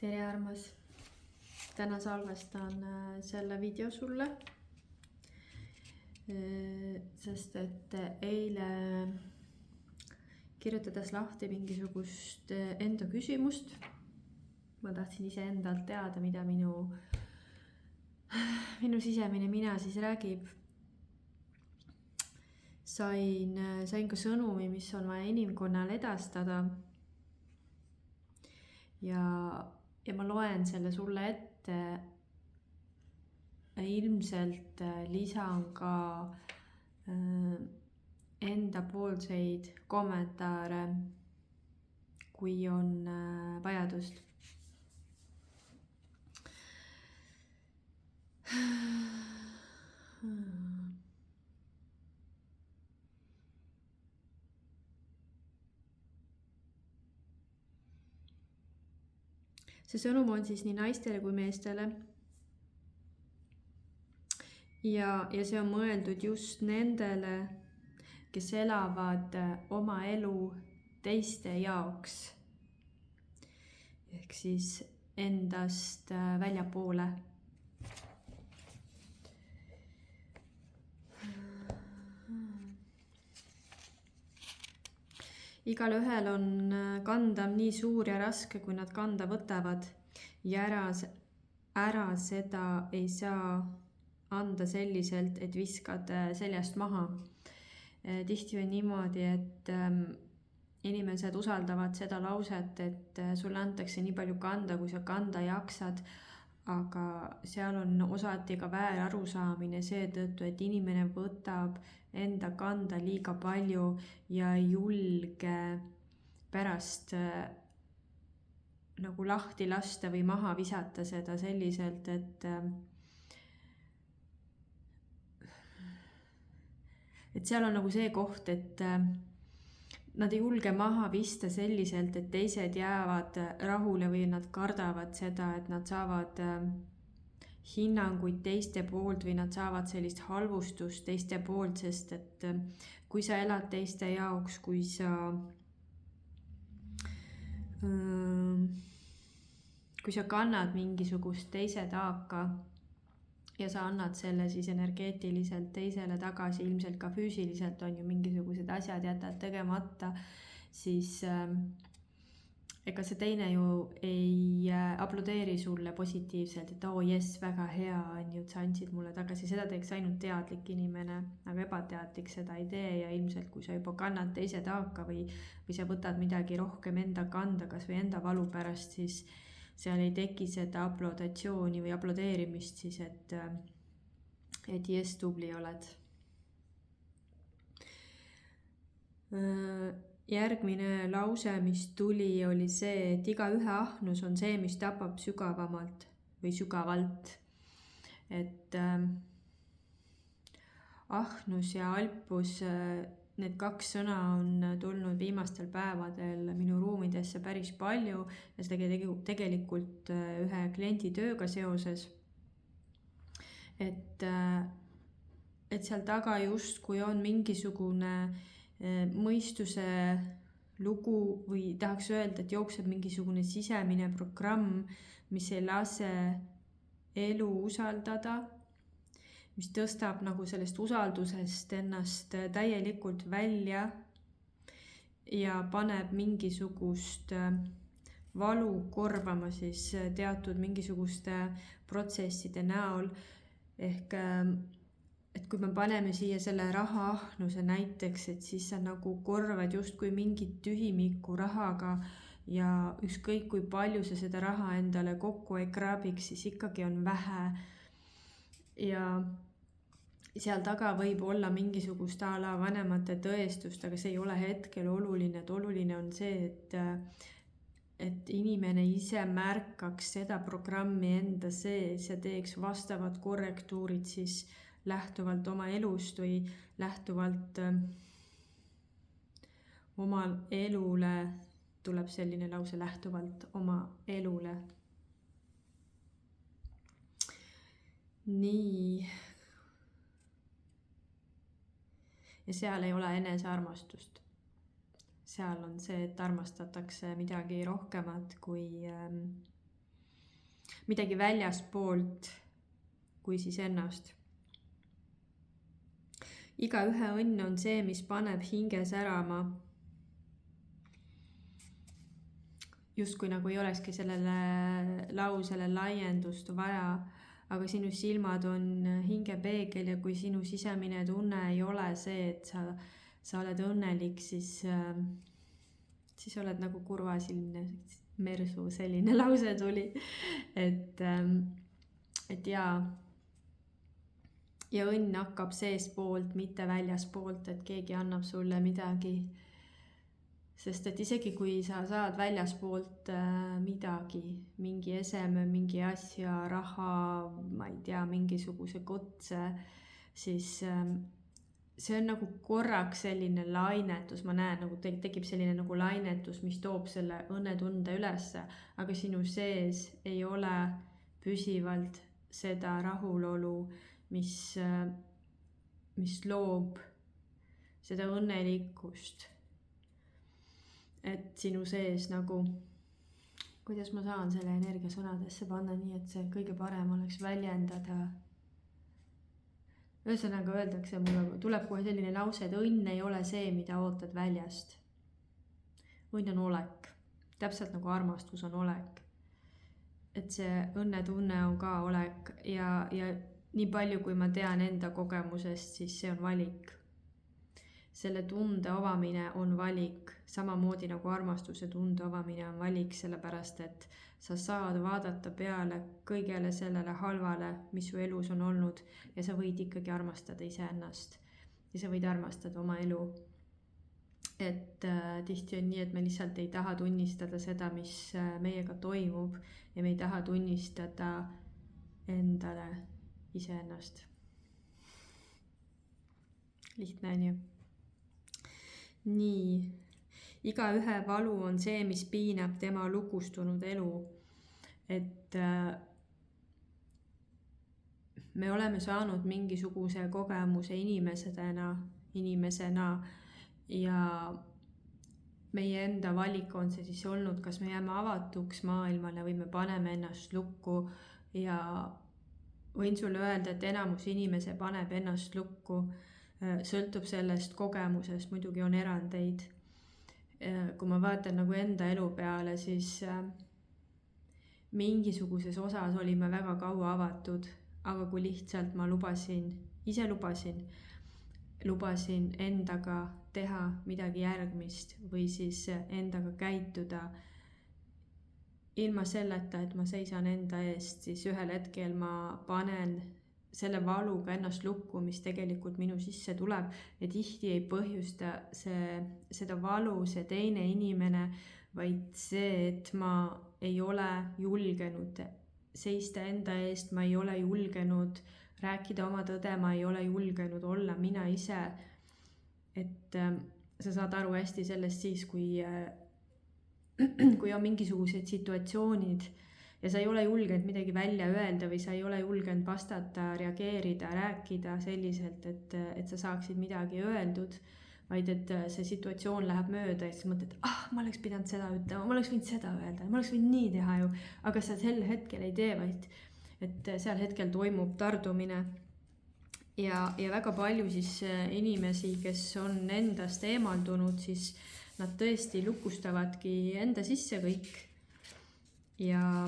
tere, armas! Täna salvestan selle video sulle, sest et eile kirjutades lahti mingisugust enda küsimust, ma tahtsin iseendalt teada, mida minu sisemine mina siis räägib. Sain ka sõnumi, mis on vaja inimkonnale edastada. Ja ma loen selle sulle ette. Ilmselt lisan ka enda poolseid kommentaare, kui on vajadust. See sõnum on siis nii naistele kui meestele. Ja see on mõeldud just nendele, kes elavad oma elu teiste jaoks. Ehk siis endast väljapoole. Igal ühel on kanda nii suur ja raske, kui nad kanda võtavad. Ja ära seda ei saa anda selliselt, et viskad seljast maha. Tihti on niimoodi, et inimesed usaldavad seda lauset, et sulle antakse nii palju kanda, kui sa kanda jaksad. Aga seal on osati ka väär arusaamine seetõttu, et inimene võtab enda kanda liiga palju ja ei julge pärast nagu lahti lasta või maha visata seda selliselt, et seal on nagu see koht, et nad ei julge maha vista selliselt, et teised jäävad rahule või nad kardavad seda, et nad saavad hinnanguid teiste poolt või nad saavad sellist halvustust teiste poolt, sest et kui sa elad teiste jaoks, kui sa kannad mingisugust teise taaka ja sa annad selle siis energeetiliselt teisele tagasi, ilmselt ka füüsiliselt on ju mingisugused asjad jätad tegemata, siis ega see teine ju ei aplodeeri sulle positiivselt, et jess, väga hea on ju, et sa andsid mulle tagasi. Seda teeks ainult teadlik inimene, aga ebateadlik seda ei tee ja ilmselt kui sa juba kannad teise taaka või sa võtad midagi rohkem enda kanda, kas või enda valu pärast, siis seal ei teki seda aplodatsiooni või aplodeerimist siis, et jess, tubli oled. Järgmine lause, mis tuli, oli see, et igaühe ahnus on see, mis tapab sügavamalt või sügavalt. Et ahnus ja alpus, need kaks sõna on tulnud viimastel päevadel minu ruumidesse päris palju ja seda tegelikult ühe kliendi tööga seoses. Et seal taga justkui on mingisugune mõistuse lugu või tahaks öelda, et jookseb mingisugune sisemine programm, mis ei lase elu usaldada, mis tõstab nagu sellest usaldusest ennast täielikult välja ja paneb mingisugust valu korvama siis teatud mingisuguste protsesside näol. Ehk et kui me paneme siia selle rahaahnuse näiteks, et siis sa nagu korvad justkui mingit tühimikku rahaga ja ükskõik kui palju sa seda raha endale kokku ei kraabiks, siis ikkagi on vähe. Ja seal taga võib olla mingisugust ala vanemate tõestust, aga see ei ole hetkel oluline, et oluline on see, et inimene ise märkaks seda programmi enda sees ja teeks vastavad korrektuurid siis lähtuvalt oma elust või lähtuvalt oma elule, tuleb selline lause, lähtuvalt oma elule. Nii. Ja seal ei ole enesearmastust. Seal on see, et armastatakse midagi rohkemat kui midagi väljaspoolt kui siis ennast. Igaühe õnn on see, mis paneb hinge särama. Justkui nagu ei olekski sellele lausele laiendust vaja, aga sinu silmad on hingepeegel ja kui sinu sisemine tunne ei ole see, et sa oled õnnelik, siis oled nagu kurvasilmne mersu, selline lause tuli. Et jaa. Ja õnn hakkab seespoolt, mitte väljaspoolt, et keegi annab sulle midagi. Sest et isegi kui sa saad väljaspoolt midagi, mingi eseme, mingi asja, raha, ma ei tea, mingisuguse kutse, siis see on nagu korraks selline lainetus, ma näen, nagu tekib selline nagu lainetus, mis toob selle õnnetunde ülesse, aga sinu sees ei ole püsivalt seda rahulolu, mis loob seda õnnelikkust. Et sinu sees nagu, kuidas ma saan selle energia sõnadesse panna nii, et see kõige parem oleks väljendada. Ühesõnaga öeldakse, mulle tuleb kohe selline lause, et õnn ei ole see, mida ootad väljast. Õnn on olek, täpselt nagu armastus on olek. Et see õnnetunne on ka olek ja nii palju, kui ma tean enda kogemusest, siis see on valik. Selle tunde avamine on valik, samamoodi nagu armastuse tunde avamine on valik, sellepärast et sa saad vaadata peale kõigele sellele halvale, mis su elus on olnud ja sa võid ikkagi armastada iseennast ja sa võid armastada oma elu. Et tihti on nii, et me lihtsalt ei taha tunnistada seda, mis meiega toimub ja me ei taha tunnistada endale iseennast. Lihtne on ju. Nii, igaühe valu on see, mis piinab tema lukustunud elu. Et me oleme saanud mingisuguse kogemuse inimesena ja meie enda valik on see siis olnud, kas me jääme avatuks maailmale või me paneme ennast lukku ja võin sulle öelda, et enamus inimese paneb ennast lukku. Sõltub sellest kogemusest, muidugi on erandeid. Kui ma vaatan nagu enda elu peale, siis mingisuguses osas olime väga kaua avatud, aga kui lihtsalt ma lubasin endaga teha midagi järgmist või siis endaga käituda ilma selleta, et ma seisan enda eest, siis ühel hetkel ma panen selle valuga ennast lukku, mis tegelikult minu sisse tuleb ja tihti ei põhjusta seda valu see teine inimene, vaid see, et ma ei ole julgenud seista enda eest, ma ei ole julgenud rääkida oma tõde, ma ei ole julgenud olla mina ise. Et sa saad aru hästi sellest siis, kui on mingisugused situatsioonid, ja sa ei ole julgenud midagi välja öelda või sa ei ole julgenud vastata, reageerida, rääkida selliselt, et sa saaksid midagi öeldud, vaid et see situatsioon läheb mööda ja siis mõtled, ma oleks pidanud seda ütlema, ma oleks võinud seda öelda, ma oleks võinud nii teha ju, aga sa sel hetkel ei tee, vaid et seal hetkel toimub tardumine. Ja väga palju siis inimesi, kes on endast eemaldunud, siis nad tõesti lukustavadki enda sisse kõik. Ja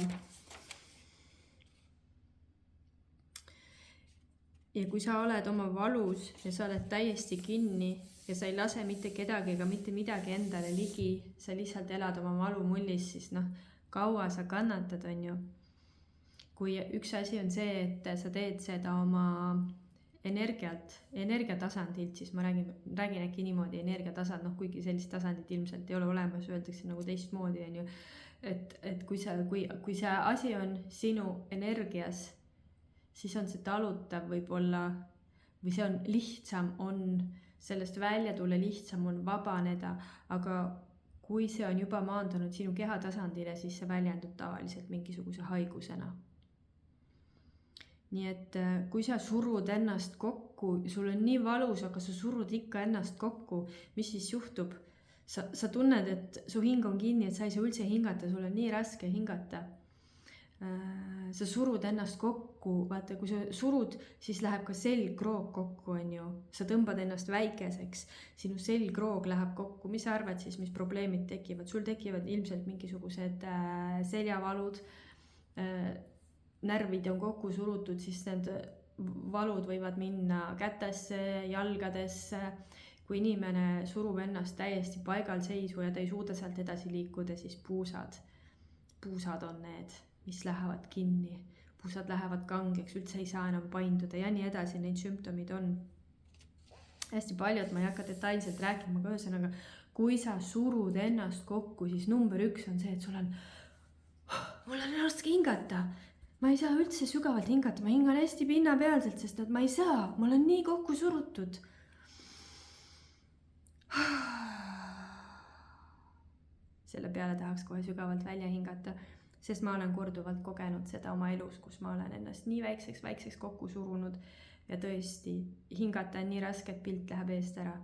kui sa oled oma valus ja sa oled täiesti kinni ja sa ei lase mitte kedagi ega mitte midagi endale ligi, sa lihtsalt elad oma valumullis, siis kaua sa kannatad, on ju. Kui üks asi on see, et sa teed seda oma energiatasandilt, siis ma räägin äkki niimoodi energiatasand, kuigi sellist tasandit ilmselt ei ole olemas, öeldakse nagu teistmoodi, on ju. Et kui see asi on sinu energias, siis on see talutav võib-olla, või see on lihtsam, on sellest välja tulla, lihtsam on vabaneda, aga kui see on juba maandunud sinu kehatasandile, siis see väljendub tavaliselt mingisuguse haigusena. Nii et kui sa surud ennast kokku, sul on nii valus, aga sa surud ikka ennast kokku, mis siis juhtub? Sa tunned, et su hing on kinni, et sa ei saa üldse hingata, sul on nii raske hingata. sa surud ennast kokku, vaata, kui sa surud, siis läheb ka selgroog kokku, on ju. Sa tõmbad ennast väikeseks, sinu selgroog läheb kokku. Mis sa arvad siis, mis probleemid tekivad? Sul tekivad ilmselt mingisugused seljavalud, närvid on kokku surutud, siis need valud võivad minna kätesse, jalgadesse. Kui inimene surub ennast täiesti paigalseisu ja ta ei suuda sealt edasi liikuda, siis puusad on need, mis lähevad kinni, puusad lähevad kangeks, üldse ei saa enam painduda ja nii edasi, neid sümptomid on hästi palju, et ma ei hakka detailselt rääkima, aga ühesõnaga, kui sa surud ennast kokku, siis number 1 on see, et mul on raske hingata, ma ei saa üldse sügavalt hingata, ma hingan hästi pinnapealselt, sest et ma ei saa, mul on nii kokku surutud. Selle peale tahaks kohe sügavalt välja hingata, sest ma olen korduvalt kogenud seda oma elus, kus ma olen ennast nii väikseks kokku surunud ja tõesti hingata on nii raske, et pilt läheb eest ära.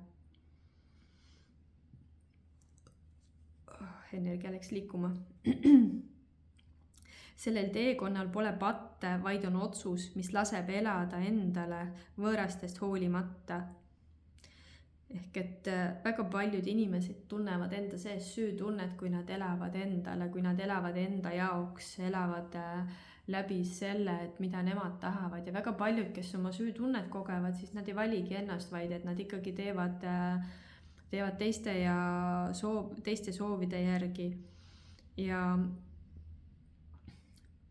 Energia läks liikuma. Sellel teekonnal pole patte, vaid on otsus, mis laseb elada endale võõrastest hoolimata. Ehk et väga paljud inimesed tunnevad enda sees süütunnet, kui nad elavad endale, kui nad elavad enda jaoks, elavad läbi selle, et mida nemad tahavad. Ja väga paljud, kes oma süütunnet kogevad, siis nad ei valigi ennast, vaid et nad ikkagi teevad teiste soovide järgi. Ja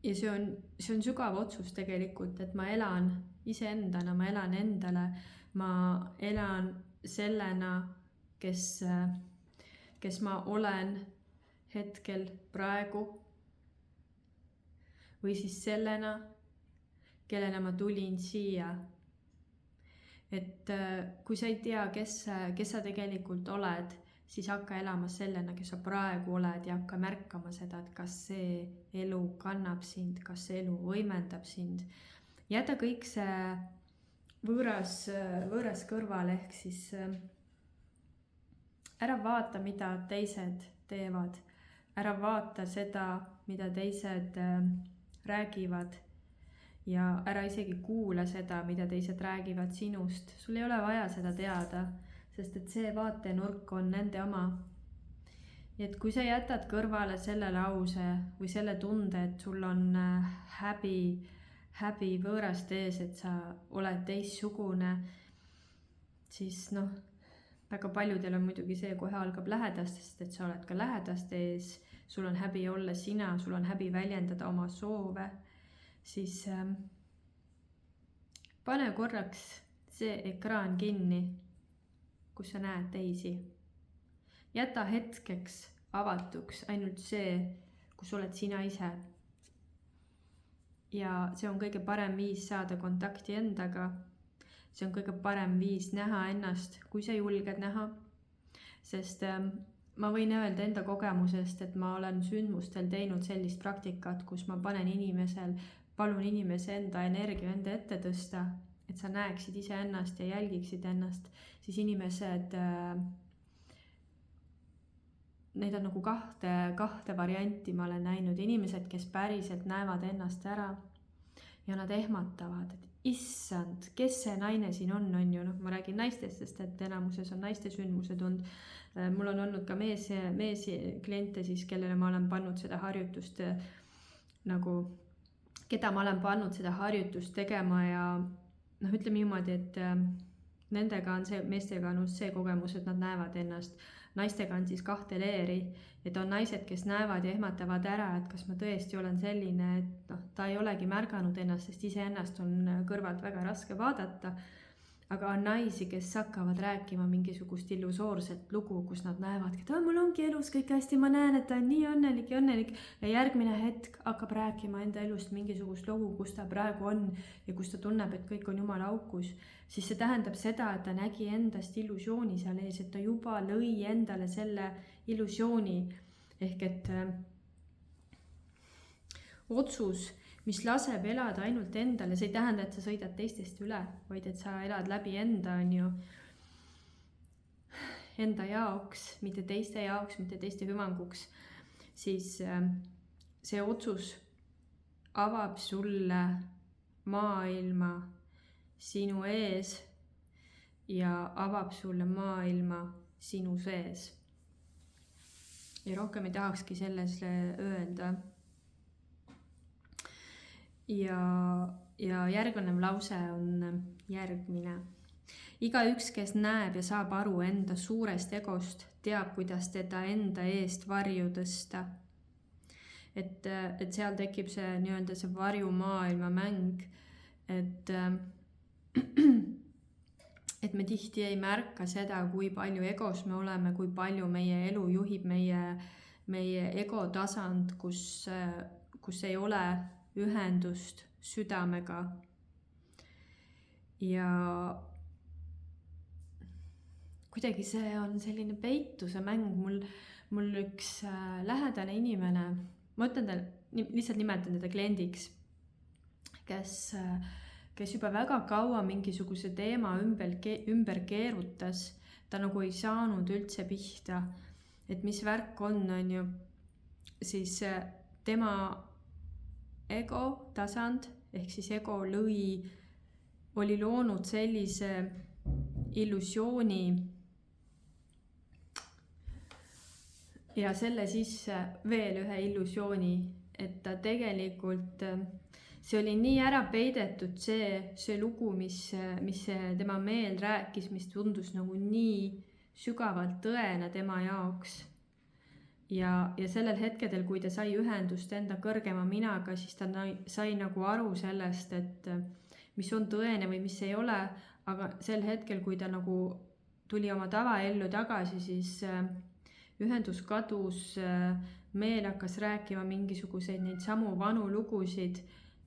see on sügav otsus tegelikult, et ma elan iseendana, ma elan endale, ma elan sellena, kes ma olen hetkel praegu või siis sellena, kellena ma tulin siia. Et kui sa ei tea, kes sa tegelikult oled, siis hakka elama sellena, kes sa praegu oled ja hakka märkama seda, et kas see elu kannab sind, kas see elu võimendab sind. Jäta kõik see võõras kõrval, ehk siis ära vaata, mida teised teevad, ära vaata seda, mida teised räägivad ja ära isegi kuula seda, mida teised räägivad sinust. Sul ei ole vaja seda teada, sest et see vaatenurk on nende oma. Et kui sa jätad kõrvale selle lause või selle tunde, et sul on häbi võõraste ees, et sa oled teistsugune, siis väga paljudel on muidugi see kohe algab lähedastest, et sa oled ka lähedaste ees, sul on häbi olla sina, sul on häbi väljendada oma soove, siis pane korraks see ekraan kinni, kus sa näed teisi. Jäta hetkeks avatuks ainult see, kus oled sina ise. Ja see on kõige parem viis saada kontakti endaga. See on kõige parem viis näha ennast, kui sa julged näha. Sest ma võin öelda enda kogemusest, et ma olen sündmustel teinud sellist praktikat, kus ma palun inimese enda energia enda ette tõsta, et sa näeksid ise ennast ja jälgiksid ennast, siis inimesed, neid on nagu kahte varianti ma olen näinud. Inimesed, kes päriselt näevad ennast ära ja nad ehmatavad, et issand, kes see naine siin on ju. Ma räägin naistest, sest et enamuses on naiste sündmused olnud. Mul on olnud ka mees kliente siis, kellele ma olen pannud seda harjutust keda ma olen pannud seda harjutust tegema ja ütleme niimoodi, et nendega on meestega on see kogemus, et nad näevad ennast. Naistega on siis 2 leeri, et on naised, kes näevad ja ehmatavad ära, et kas ma tõesti olen selline, et ta ei olegi märganud ennast, sest iseennast on kõrvalt väga raske vaadata. Aga on naisi, kes hakkavad rääkima mingisugust illusoorset lugu, kus nad näevad, et mul ongi elus kõik hästi, ma näen, et ta on nii õnnelik ja järgmine hetk hakkab rääkima enda elust mingisugust lugu, kus ta praegu on ja kus ta tunneb, et kõik on jumala aukus. Siis see tähendab seda, et ta nägi endast illusiooni seal ees, et ta juba lõi endale selle illusiooni. Ehk et otsus, mis laseb elada ainult endale, see ei tähenda, et sa sõidad teistest üle, vaid et sa elad läbi enda, enda jaoks, mitte teiste jaoks, mitte teiste hüvanguks, siis see otsus avab sulle maailma sinu ees ja avab sulle maailma sinu sees. Ja rohkem ei tahakski selles öelda. Ja järgnev lause on järgmine. Igaüks, kes näeb ja saab aru enda suurest egost, teab, kuidas teda enda eest varju tõsta. Et seal tekib see nii-öelda see varjumaailma mäng, et me tihti ei märka seda, kui palju egos me oleme, kui palju meie elu juhib meie ego tasand, kus ei ole ühendust südamega. Ja kuidagi see on selline peituse mäng. Mul üks lähedane inimene, ma ütlen lihtsalt nimetan teda kliendiks, kes juba väga kaua mingisuguse teema ümber keerutas. Ta nagu ei saanud üldse pihta, et mis värk on ju. Siis tema ego tasand ehk siis ego oli loonud sellise illusiooni ja selle sisse veel ühe illusiooni, et ta tegelikult, see oli nii ära peidetud see lugu, mis tema meel rääkis, mis tundus nagu nii sügavalt tõena tema jaoks. Ja sellel hetkedel, kui ta sai ühendust enda kõrgema minaga, siis ta sai nagu aru sellest, et mis on tõene või mis ei ole, aga sel hetkel, kui ta nagu tuli oma tavaellu tagasi, siis ühendus kadus, meel hakkas rääkima mingisuguseid neid samu vanu lugusid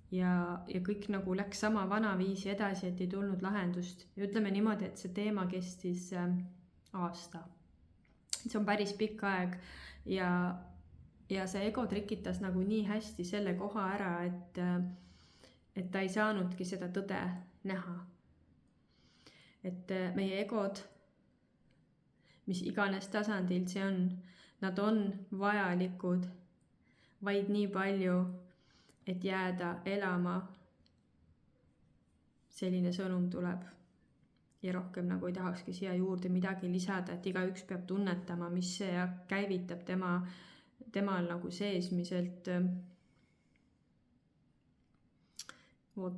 ja kõik nagu läks sama vanaviisi edasi, et ei tulnud lahendust. Ja ütleme niimoodi, et see teema kestis aasta. See on päris pikk aeg. Ja see ego trikitas nagu nii hästi selle koha ära, et ta ei saanudki seda tõde näha. Et meie egod, mis iganes tasandil see on, nad on vajalikud vaid nii palju, et jääda elama. Selline sõnum tuleb. Ja rohkem nagu ei tahakski siia juurde midagi lisada, et igaüks peab tunnetama, mis see käivitab temal nagu seesmiselt. Vot.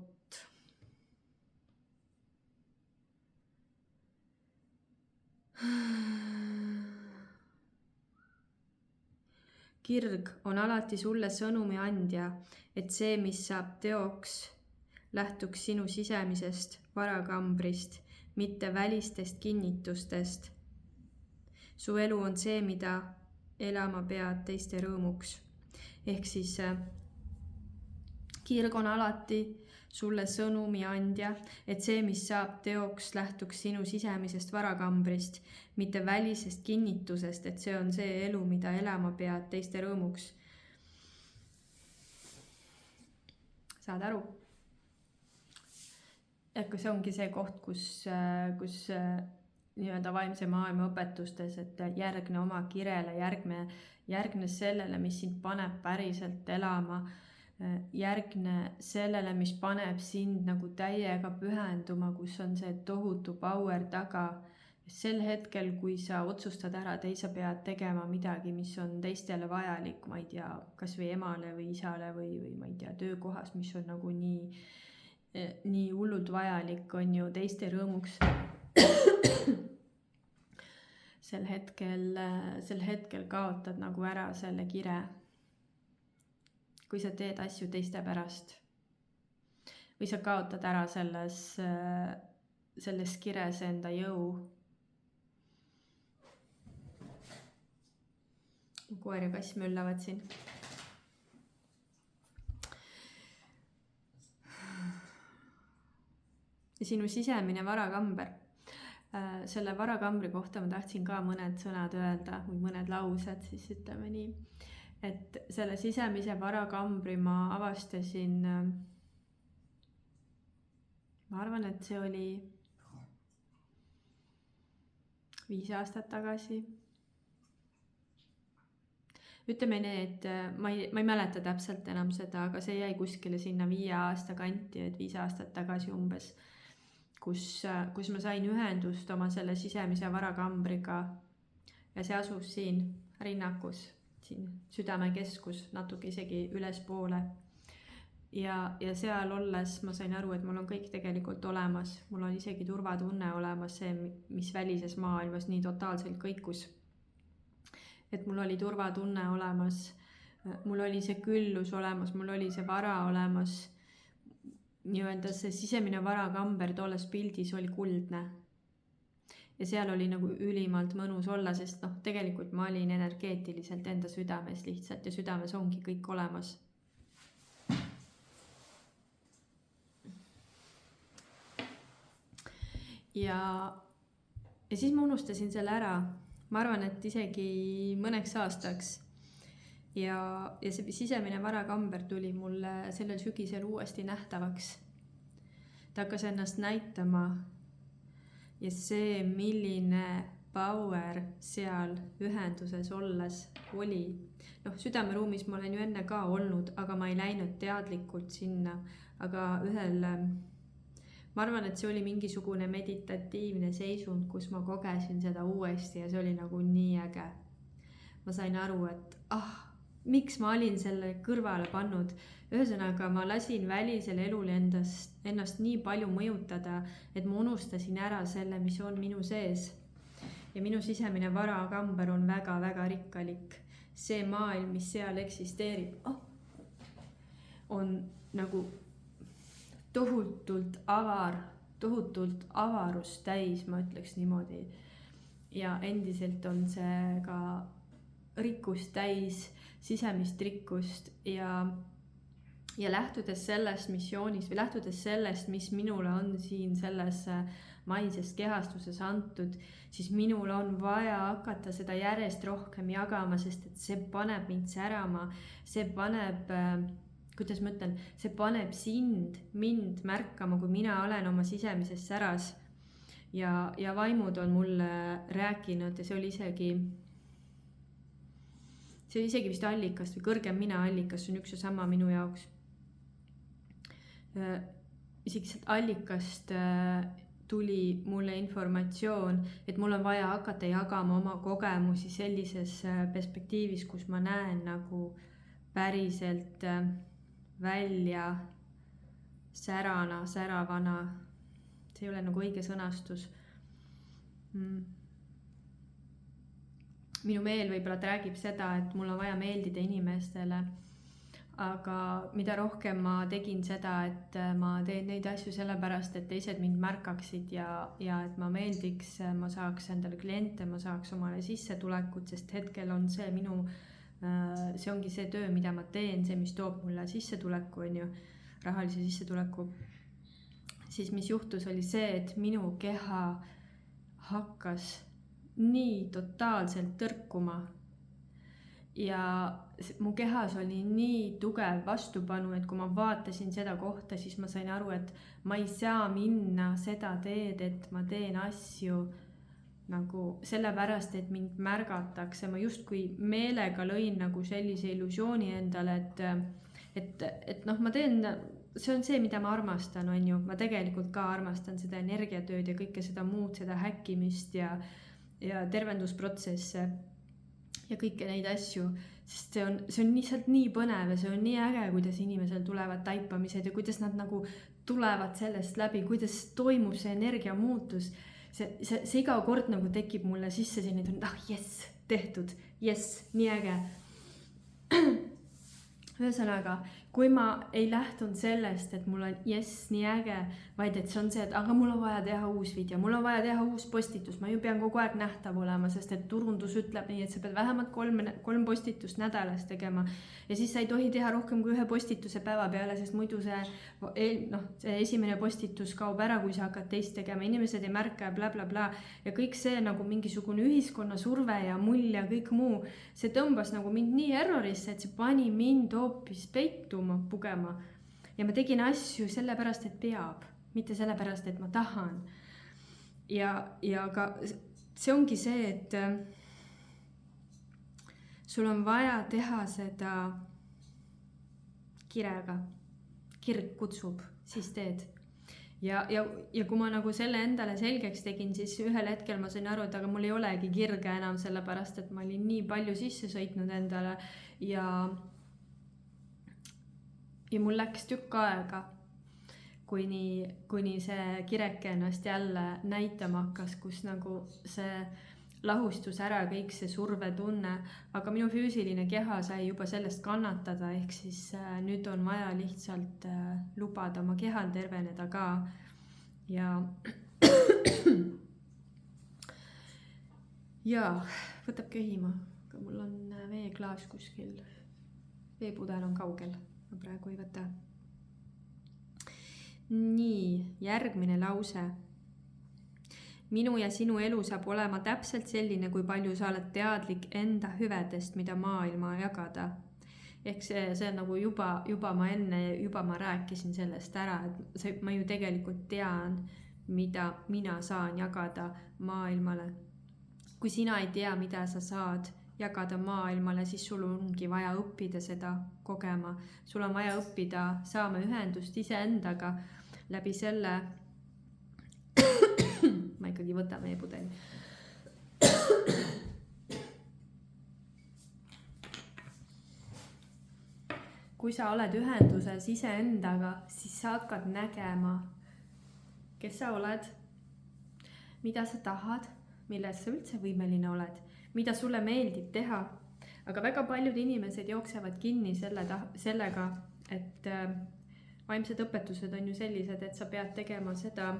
Kirg on alati sulle sõnumi andja, et see, mis saab teoks, lähtuks sinu sisemisest varakambrist, mitte välistest kinnitustest. Su elu on see, mida elama pead teiste rõõmuks. Ehk siis kirg on alati sulle sõnumi andja, et see, mis saab teoks, lähtuks sinu sisemisest varakambrist, mitte välisest kinnitusest, et see on see elu, mida elama pead teiste rõõmuks. Saad aru? Et kui see ongi see koht, kus nii-öelda vaimse maailma õpetustes, et järgne oma kirele, järgne sellele, mis sind paneb päriselt elama, järgne sellele, mis paneb sind nagu täiega pühenduma, kus on see tohutu power taga. Sel hetkel, kui sa otsustad ära, et sa pead tegema midagi, mis on teistele vajalik, ma ei tea, kas või emale või isale või ma ei tea, töökohas, mis on nagu nii hullult vajalik, on ju teiste rõõmuks. Sel hetkel kaotad nagu ära selle kire. Kui sa teed asju teiste pärast või sa kaotad ära selles kires enda jõu. Koer ja kass möllavad siin. Ja sinu sisemine varakamber. Selle varakambri kohta ma tahtsin ka mõned sõnad öelda või mõned laused, siis ütleme nii. Et selle sisemise varakambri ma avastasin, ma arvan, et see oli 5 aastat tagasi. ütleme nii, et ma ei mäleta täpselt enam seda, aga see jäi kuskile sinna 5 aasta kanti, et 5 aastat tagasi umbes, kus ma sain ühendust oma selle sisemise varakambriga ja see asus siin rinnakus, siin südamekeskus, natuke isegi ülespoole. Ja seal olles ma sain aru, et mul on kõik tegelikult olemas, mul on isegi turvatunne olemas, see, mis välises maailmas nii totaalselt kõikus. Et mul oli turvatunne olemas, mul oli see küllus olemas, mul oli see vara olemas, nii-öelda see sisemine varakamber tolles pildis oli kuldne. Ja seal oli nagu ülimalt mõnus olla, sest tegelikult ma olin energeetiliselt enda südames lihtsalt ja südames ongi kõik olemas. Ja siis ma unustasin selle ära. Ma arvan, et isegi mõneks aastaks. Ja see sisemine varakamber tuli mulle sellel sügisel uuesti nähtavaks. Ta hakkas ennast näitama ja see, milline power seal ühenduses olles oli. Südameruumis ma olen ju enne ka olnud, aga ma ei läinud teadlikult sinna. Aga ma arvan, et see oli mingisugune meditatiivne seisund, kus ma kogesin seda uuesti ja see oli nagu nii äge. Ma sain aru, et miks ma olin selle kõrvale pannud. Ühesõnaga, ma lasin välisel elul ennast nii palju mõjutada, et ma unustasin ära selle, mis on minu sees. Ja minu sisemine varakamber on väga-väga rikkalik. See maailm, mis seal eksisteerib, on nagu tohutult avarust täis, ma ütleks niimoodi. Ja endiselt on see ka rikkust täis, sisemist rikkust ja lähtudes sellest missioonist või lähtudes sellest, mis minule on siin selles maises kehastuses antud, siis minul on vaja hakata seda järjest rohkem jagama, sest et see paneb mind särama, see paneb... kuidas ma ütlen, see paneb mind märkama, kui mina olen oma sisemises säras ja vaimud on mulle rääkinud ja see oli isegi vist allikast või kõrgem mina allikas, see on üks ja sama minu jaoks. Isegi sealt allikast tuli mulle informatsioon, et mul on vaja hakata jagama oma kogemusi sellises perspektiivis, kus ma näen nagu päriselt välja säravana. See ei ole nagu õige sõnastus. Minu meel võib-olla räägib seda, et mul on vaja meeldida inimestele, aga mida rohkem ma tegin seda, et ma teen neid asju sellepärast, et teised mind märkaksid ja et ma meeldiks, ma saaks endale kliente, ma saaks omale sissetulekut, sest hetkel on see see ongi see töö, mida ma teen, see, mis toob mulle sissetuleku, rahalise sissetuleku. Siis mis juhtus oli see, et minu keha hakkas nii totaalselt tõrkuma ja mu kehas oli nii tugev vastupanu, et kui ma vaatasin seda kohta, siis ma sain aru, et ma ei saa minna seda teed, et ma teen asju nagu sellepärast, et mind märgatakse. Ma justkui meelega lõin nagu sellise illusiooni endale, et ma teen, see on see, mida ma armastan, on ju. Ma tegelikult ka armastan seda energiatööd ja kõike seda muud, seda häkkimist ja tervendusprotsesse ja kõike neid asju, sest see on lihtsalt nii põnev ja see on nii äge, kuidas inimesel tulevad taipamised ja kuidas nad nagu tulevad sellest läbi, kuidas toimub see energia muutus. See iga kord nagu tekib mulle sisse siin, et jess, tehtud, jess, nii äge. Ühesõnaga, kui ma ei lähtunud sellest, et mul on jess, nii äge, vaid et see on see, et aga mul on vaja teha uus video, mul on vaja teha uus postitus, ma ju pean kogu aeg nähtav olema, sest et turundus ütleb nii, et sa pead vähemalt 3 postitust nädalas tegema ja siis sa ei tohi teha rohkem kui 1 postituse päeva peale, sest muidu see esimene postitus kaob ära, kui sa hakkad teist tegema, inimesed ei märka ja bla. Ja kõik see nagu mingisugune ühiskonna surve ja mull ja kõik muu, see tõmbas nagu mind nii errorisse, et see pani mind hoopis peituma, pugema. Ja ma tegin asju sellepärast, et peab, mitte sellepärast, et ma tahan. Ja ka see ongi see, et sul on vaja teha seda kirega. Kirg kutsub, siis teed. Ja kui ma nagu selle endale selgeks tegin, siis ühel hetkel ma sain aru, et aga mul ei olegi kirge enam, sellepärast et ma olin nii palju sisse sõitnud endale ja mul läks tükk aega, kuni see kireke ennast jälle näitama hakkas, kus nagu see lahustus ära, kõik see survetunne, aga minu füüsiline keha sai juba sellest kannatada, ehk siis nüüd on vaja lihtsalt lubada oma kehal terveneda ka ja võtab köhima, aga mul on veeklaas kuskil, veepudel on kaugel, ma praegu ei võta. Nii, järgmine lause. Minu ja sinu elu saab olema täpselt selline, kui palju sa oled teadlik enda hüvedest, mida maailma jagada. Ehk see on nagu juba ma rääkisin sellest ära, et ma ju tegelikult tean, mida mina saan jagada maailmale. Kui sina ei tea, mida sa saad jagada maailmale, siis sul ongi vaja õppida seda kogema. Sul on vaja õppida saama ühendust iseendaga läbi selle ma ikkagi võtan meie pudeli. Kui sa oled ühenduses iseendaga, siis sa hakkad nägema, kes sa oled, mida sa tahad, milles sa üldse võimeline oled, mida sulle meeldib teha. Aga väga paljud inimesed jooksevad kinni sellega, et vaimsed õpetused on ju sellised, et sa pead tegema seda,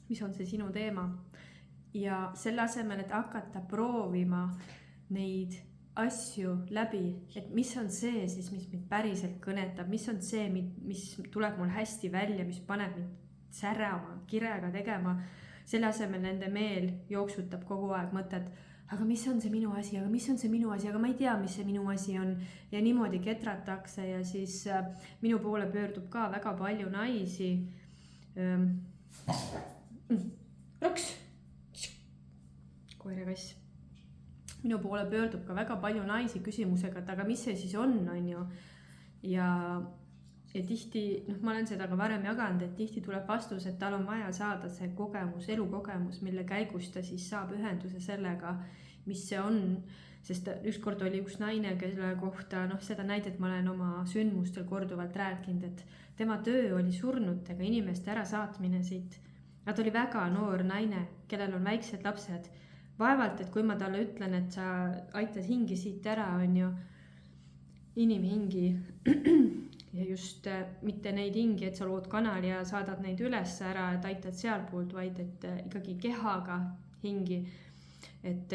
mis on see sinu teema. Ja selle asemel, et hakata proovima neid asju läbi, et mis on see siis, mis mind päriselt kõnetab, mis on see, mis tuleb mul hästi välja, mis paneb mind särama, kirega tegema. Selle asemel nende meel jooksutab kogu aeg mõtet, aga mis on see minu asi, aga mis on see minu asi, aga ma ei tea, mis see minu asi on. Ja niimoodi ketratakse ja siis minu poole pöördub ka väga palju naisi. Roks! Koerakass. Minu poole pöördub ka väga palju naisi küsimusega, et aga mis see siis on ju? Ja tihti, ma olen seda ka varem jaganud, et tihti tuleb vastus, et tal on vaja saada see kogemus, elukogemus, mille käigus ta siis saab ühenduse sellega, mis see on. Sest ükskord oli üks naine, kelle kohta, seda näidet ma olen oma sündmustel korduvalt rääkinud, et tema töö oli surnutega inimeste ära saatmine siit. Ta oli väga noor naine, kellel on väiksed lapsed. Vaevalt, et kui ma talle ütlen, et sa aitad hingi siit ära, on ju inimhingi ja just mitte neid hingi, et sa lood kanali ja saadad neid üles ära, et aitad sealpoolt, vaid et ikkagi kehaga hingi, et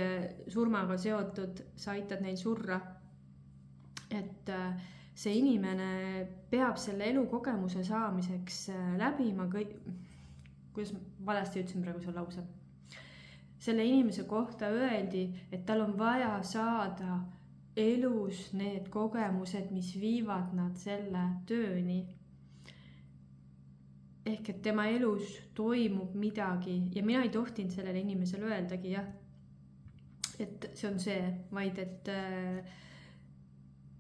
surmaga seotud, sa aitad neil surra. Et see inimene peab selle elukogemuse saamiseks läbima kuidas valesti ütlesin praegu selle lause. Selle inimese kohta öeldi, et tal on vaja saada elus need kogemused, mis viivad nad selle tööni. Ehk et tema elus toimub midagi ja mina ei tohtinud sellele inimesele öeldagi, jah, et see on see, vaid et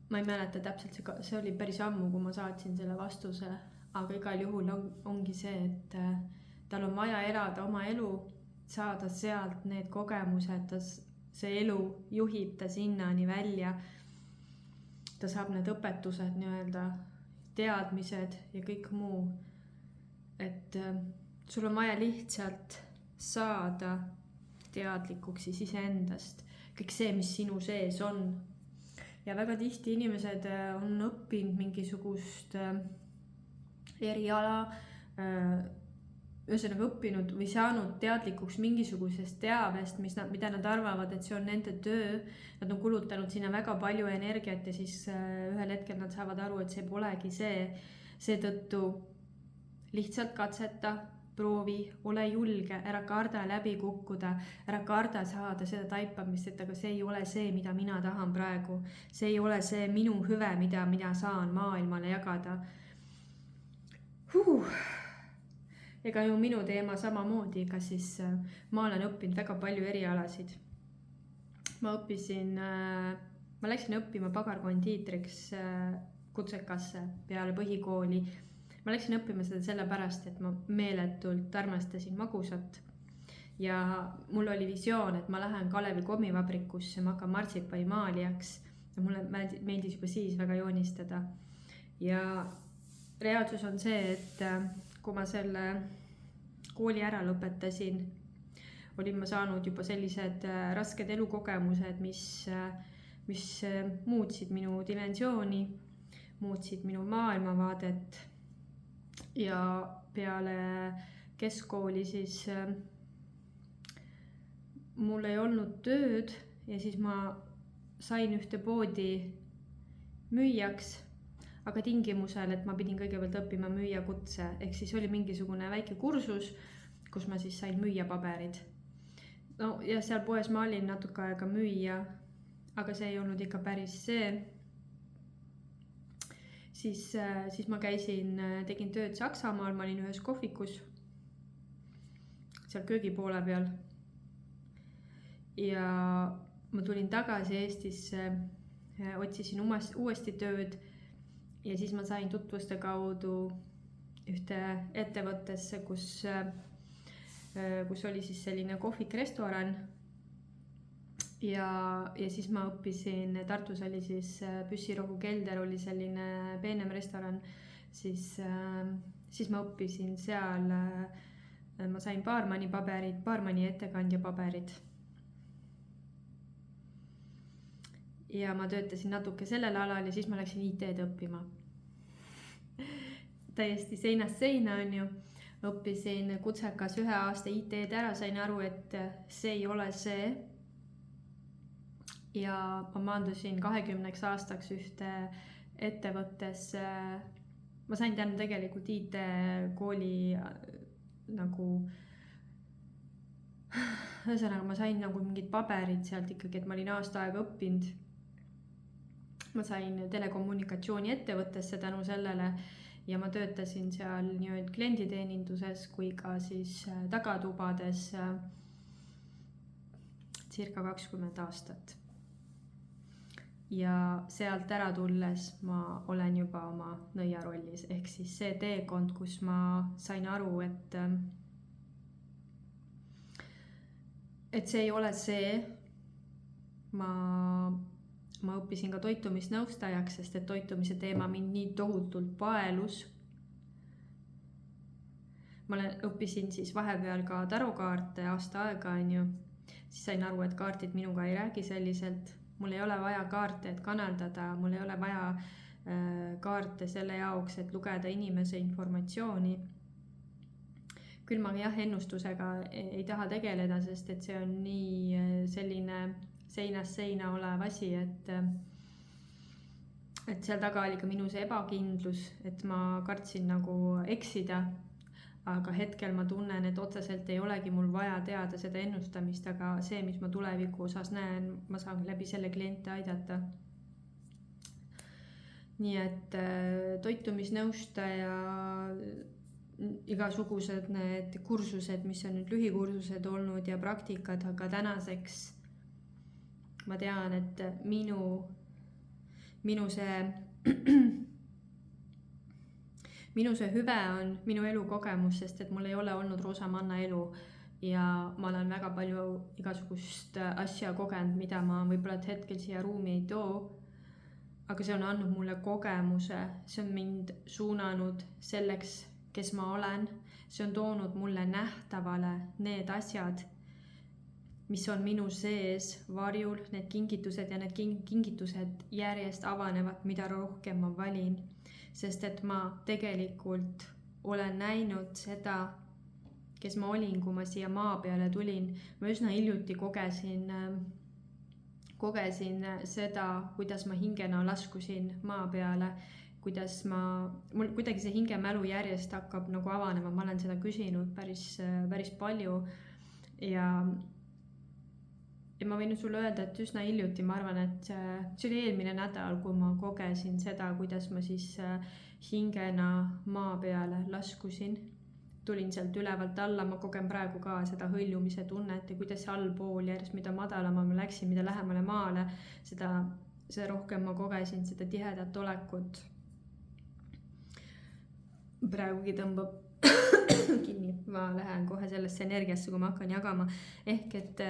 ma ei mäleta täpselt, see oli päris ammu, kui ma saatsin selle vastuse, aga igal juhul ongi see, et tal on vaja elada oma elu, saada sealt need kogemused, see elu juhib ta sinnani välja. Ta saab need õpetused, teadmised ja kõik muu. Et sul on vaja lihtsalt saada teadlikuks siis iseendast. Kõik see, mis sinu sees on. Ja väga tihti inimesed on õppinud mingisugust eriala, ühesõnaga õppinud või saanud teadlikuks mingisugusest teavest, mida nad arvavad, et see on nende töö. Nad on kulutanud sinna väga palju energiat ja siis ühel hetkel nad saavad aru, et see polegi see. Seetõttu lihtsalt katseta, proovi, ole julge, ära karda läbi kukkuda, ära karda saada seda taipamist, et aga see ei ole see, mida mina tahan praegu. See ei ole see minu hüve, mida saan maailmale jagada. Ega ju minu teema samamoodi, ega siis ma olen õppinud väga palju erialasid. ma läksin õppima pagarkondiitriks kutsekasse peale põhikooli. Ma läksin õppima seda sellepärast, et ma meeletult armastasin magusat ja mul oli visioon, et ma lähen Kalevi kommivabrikusse, ma hakkan martsipaiimaalijaks ja mulle meeldis juba siis väga joonistada. Ja reaalsus on see, et kui ma selle kooli ära lõpetasin, olin ma saanud juba sellised rasked elukogemused, mis muutsid minu dimensiooni, muutsid minu maailmavaadet ja peale keskkooli siis mul ei olnud tööd ja siis ma sain ühte poodi müüjaks, aga tingimusel, et ma pidin kõigepealt õppima müüjakutse, ehk siis oli mingisugune väike kursus, kus ma siis sain müüjapaberid. No ja seal poes ma olin natuke aega müüja, aga see ei olnud ikka päris see. Siis ma tegin tööd Saksamaal, ma olin ühes kohvikus, seal köögi poole peal. Ja ma tulin tagasi Eestisse, otsisin uuesti tööd ja siis ma sain tutvuste kaudu ühte ettevõttesse, kus oli siis selline kohvik-restoran ja siis ma õppisin, Tartus oli siis Püssirohu kelder, oli selline peenem restoran, siis ma õppisin seal, ma sain baarmani paberid, baarmani ettekandja paberid. Ja ma töötasin natuke sellel alal ja siis ma läksin IT-d õppima. Täiesti seinast seina on ju. Õppisin kutsekas 1 aasta IT-d ära, sain aru, et see ei ole see. Ja ma maandusin 20 aastaks ühte ettevõttesse. Ma sain tegelikult IT-kooli nagu, ühesõnaga ma sain nagu mingid paberid sealt ikkagi, et ma olin aasta aega õppinud. Ma sain telekommunikatsiooni ettevõttesse tänu sellele ja ma töötasin seal nii-öelda klienditeeninduses kui ka siis tagatubades circa 20 aastat. Ja sealt ära tulles ma olen juba oma nõia rollis, ehk siis see teekond, kus ma sain aru, et see ei ole see, ma õppisin ka toitumisnõustajaks, sest et toitumise teema mind nii tohutult paelus. Ma õppisin siis vahepeal ka tarokaarte aasta aega, siis sain aru, et kaardid minuga ei räägi selliselt. Mul ei ole vaja kaarte, et kanaldada, mul ei ole vaja kaarte selle jaoks, et lugeda inimese informatsiooni. Küll ma ennustusega ei taha tegeleda, sest et see on nii selline seinast seina olev asi, et seal taga oli ka minu see ebakindlus, et ma kartsin nagu eksida, aga hetkel ma tunnen, et otseselt ei olegi mul vaja teada seda ennustamist, aga see, mis ma tuleviku osas näen, ma saan läbi selle kliente aidata. Nii et toitumisnõustaja, igasugused need kursused, mis on nüüd lühikursused olnud ja praktikad, aga tänaseks ma tean, et minu see hüve on minu elukogemus, sest et mul ei ole olnud roosamanna elu ja ma olen väga palju igasugust asja kogenud, mida ma võib-olla hetkel siia ruumi ei too, aga see on andnud mulle kogemuse, see on mind suunanud selleks, kes ma olen, see on toonud mulle nähtavale need asjad, mis on minu sees varjul, need kingitused ja need kingitused järjest avanevad, mida rohkem ma valin. Sest et ma tegelikult olen näinud seda, kes ma olin, kui ma siia maa peale tulin. Ma üsna hiljuti kogesin seda, kuidas ma hingena laskusin maa peale, mul kuidagi see hingemälu järjest hakkab nagu avanema. Ma olen seda küsinud päris palju ja ma võin sulle öelda, et üsna hiljuti, ma arvan, et see oli eelmine nädal, kui ma kogesin seda, kuidas ma siis hingena maa peale laskusin. tulin sealt ülevalt alla, ma kogen praegu ka seda hõljumise tunnet ja kuidas see allpool järjest, mida madalama ma läksin, mida lähemale maale, seda rohkem ma kogesin seda tihedat olekut. Praegugi tõmbab kinni, ma lähen kohe sellesse energiasse, kui ma hakkan jagama. Ehk et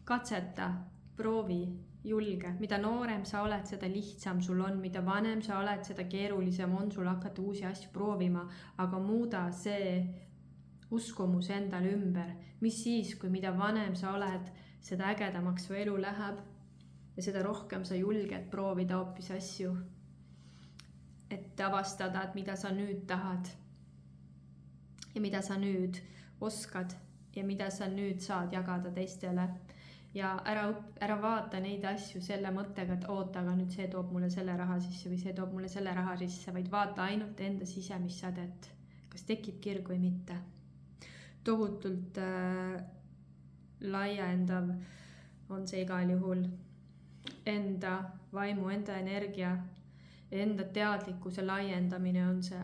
katseta, proovi, julge. Mida noorem sa oled, seda lihtsam sul on. Mida vanem sa oled, seda keerulisem on sul hakata uusi asju proovima. Aga muuda see uskumus endale ümber. Mis siis, kui mida vanem sa oled, seda ägedamaks su elu läheb ja seda rohkem sa julged proovida hoopis asju. Et avastada, et mida sa nüüd tahad ja mida sa nüüd oskad ja mida sa nüüd saad jagada teistele. Ja ära vaata neid asju selle mõttega, et oota, aga nüüd see toob mulle selle raha sisse või see toob mulle selle raha sisse, vaid vaata ainult enda sisemist sädet. Kas tekib kirg või mitte. Tohutult laiendav on see igal juhul. Enda vaimu, enda energia, enda teadlikkuse laiendamine on see.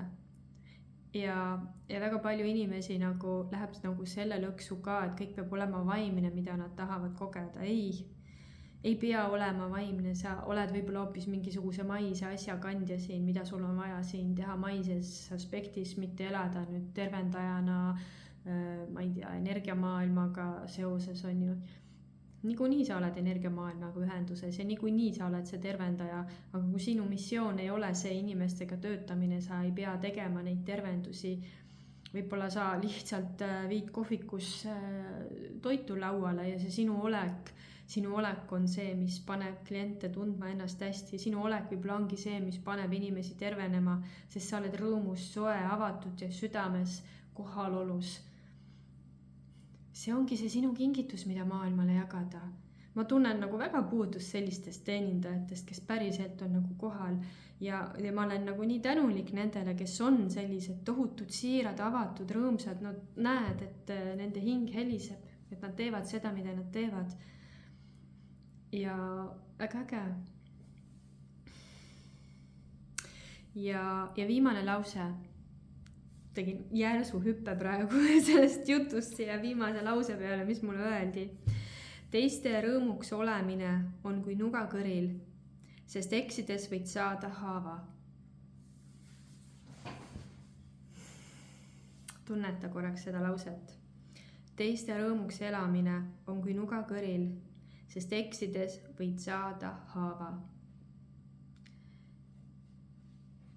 Ja väga palju inimesi läheb selle lõksu ka, et kõik peab olema vaimne, mida nad tahavad kogeda. Ei pea olema vaimne, sa oled võib-olla hoopis mingisuguse maise asja kandja siin, mida sul on vaja siin teha maises aspektis, mitte elada nüüd tervendajana, ma ei tea, energiamaailmaga seoses on ju. Niikuinii sa oled energiamaailmaga ühenduses ja niikuinii sa oled see tervendaja, aga kui sinu missioon ei ole see inimestega töötamine, sa ei pea tegema neid tervendusi, võib-olla sa lihtsalt viid kohvikus toitu lauale ja see sinu olek on see, mis paneb kliente tundma ennast hästi, sinu olek võib-olla ongi see, mis paneb inimesi tervenema, sest sa oled rõõmus, soe, avatud ja südames kohalolus. See ongi see sinu kingitus, mida maailmale jagada. Ma tunnen väga puudust sellistest teenindajatest, kes päriselt on kohal ja ma olen nii tänulik nendele, kes on sellised tohutud, siirad, avatud, rõõmsad. Nad näed, et nende hing heliseb, et nad teevad seda, mida nad teevad. Ja väga äge. Ja viimane lause. Tegin järsu hüppe praegu sellest jutust ja viimase lause peale, mis mulle öeldi. Teiste rõõmuks olemine on kui nugakõril, sest eksides võid saada haava. Tunneta korraks seda lauset. Teiste rõõmuks elamine on kui nugakõril, sest eksides võid saada haava.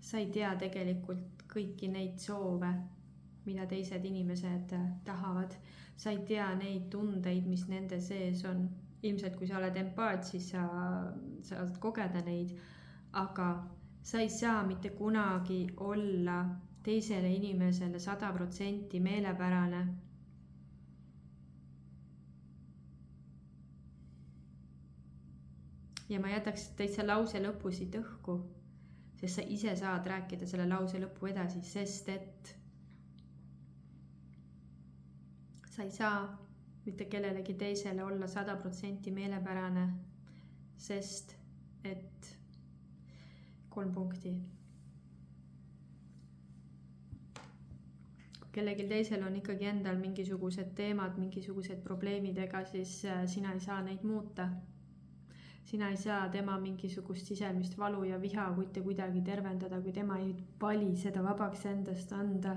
Sa ei tea tegelikult kõiki neid soove, mida teised inimesed tahavad. Sa ei tea neid tundeid, mis nende sees on. Ilmselt kui sa oled empaat, siis sa saad kogeda neid, aga sa ei saa mitte kunagi olla teisele inimesele 100% meelepärane. Ja ma jätaks teise lause lõpu siit õhku. Sest sa ise saad rääkida selle lause lõppu edasi, sest et sa ei saa mitte kellelegi teisele olla 100% meelepärane, sest et 3 punkti. Kui kellelgi teisel on ikkagi endal mingisugused teemad, mingisugused probleemidega, siis sina ei saa neid muuta. Sina ei saa tema mingisugust sisemist valu ja viha kuidagi tervendada, kui tema ei vali seda vabaks endast anda.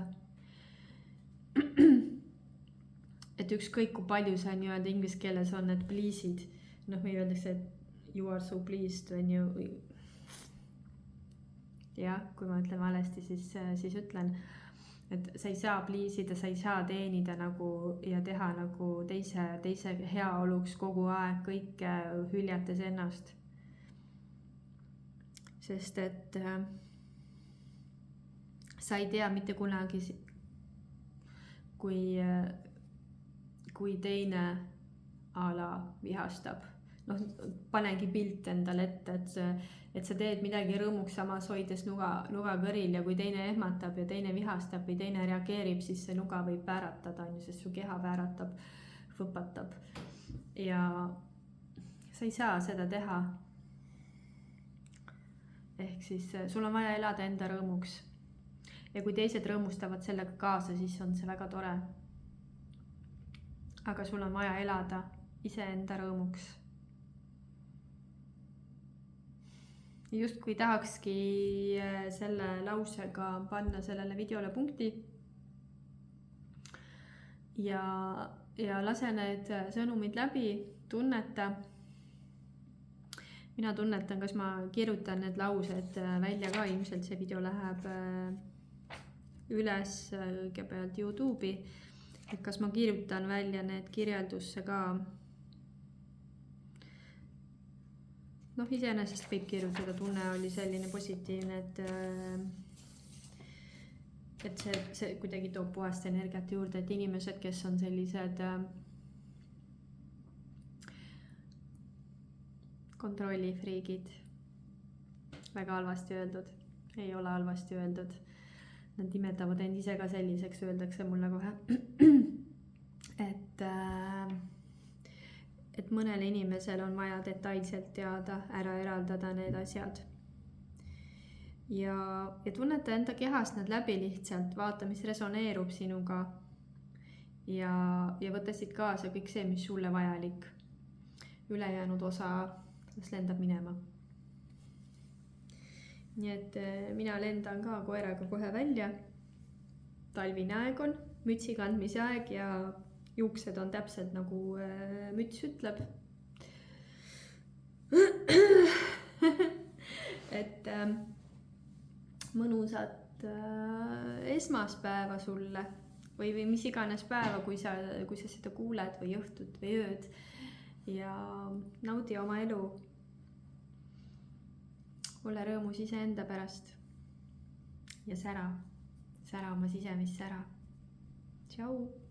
Et ükskõik kui palju sa nii-öelda inglise keeles on need please'id, või öeldakse, et you are so pleased when you... Ja, kui ma ütlen valesti, siis ütlen, et sa ei saa please'ida, sa ei saa teenida ja teha teise heaoluks kogu aeg kõike hüljates ennast. Sest et sa ei tea mitte kunagi, kui teine a la vihastab. Panegi pilt endale ette, et sa teed midagi rõõmuks samas hoides nuga kõril ja kui teine ehmatab ja teine vihastab või teine reageerib, siis see nuga võib vääratada, sest su keha vääratab, võpatab. Ja sa ei saa seda teha. Ehk siis sul on vaja elada enda rõõmuks. ja kui teised rõõmustavad sellega kaasa, siis on see väga tore. Aga sul on vaja elada iseenda rõõmuks. Justkui tahakski selle lausega panna sellele videole punkti ja lase need sõnumid läbi, tunneta. Mina tunnetan, kas ma kirjutan need laused välja ka, ilmselt see video läheb üles kõigepealt YouTube'i, et kas ma kirjutan välja need kirjeldusse ka. Iseenesest võib kirjutada, tunne oli selline positiivne, et see kuidagi toob puhast energiat juurde, et inimesed, kes on sellised kontrollifriigid, väga halvasti öeldud, ei ole halvasti öeldud, nad nimetavad end ise ka selliseks, öeldakse mulle kohe, et mõnel inimesel on vaja detailselt teada, ära eraldada need asjad. Ja tunneta enda kehast nad läbi lihtsalt, vaata, mis resoneerub sinuga ja võta siit kaasa kõik see, mis sulle vajalik. Ülejäänud osa lendab minema. Nii et mina lendan ka koeraga kohe välja. Talvine aeg on, mütsi kandmise aeg ja juuksed on täpselt nagu müts ütleb. Et mõnusat esmaspäeva sulle või mis iganes päeva, kui sa seda kuuled või õhtut või ööd ja naudi oma elu. Ole rõõmus iseenda pärast ja sära oma sisemist sära. Tšau!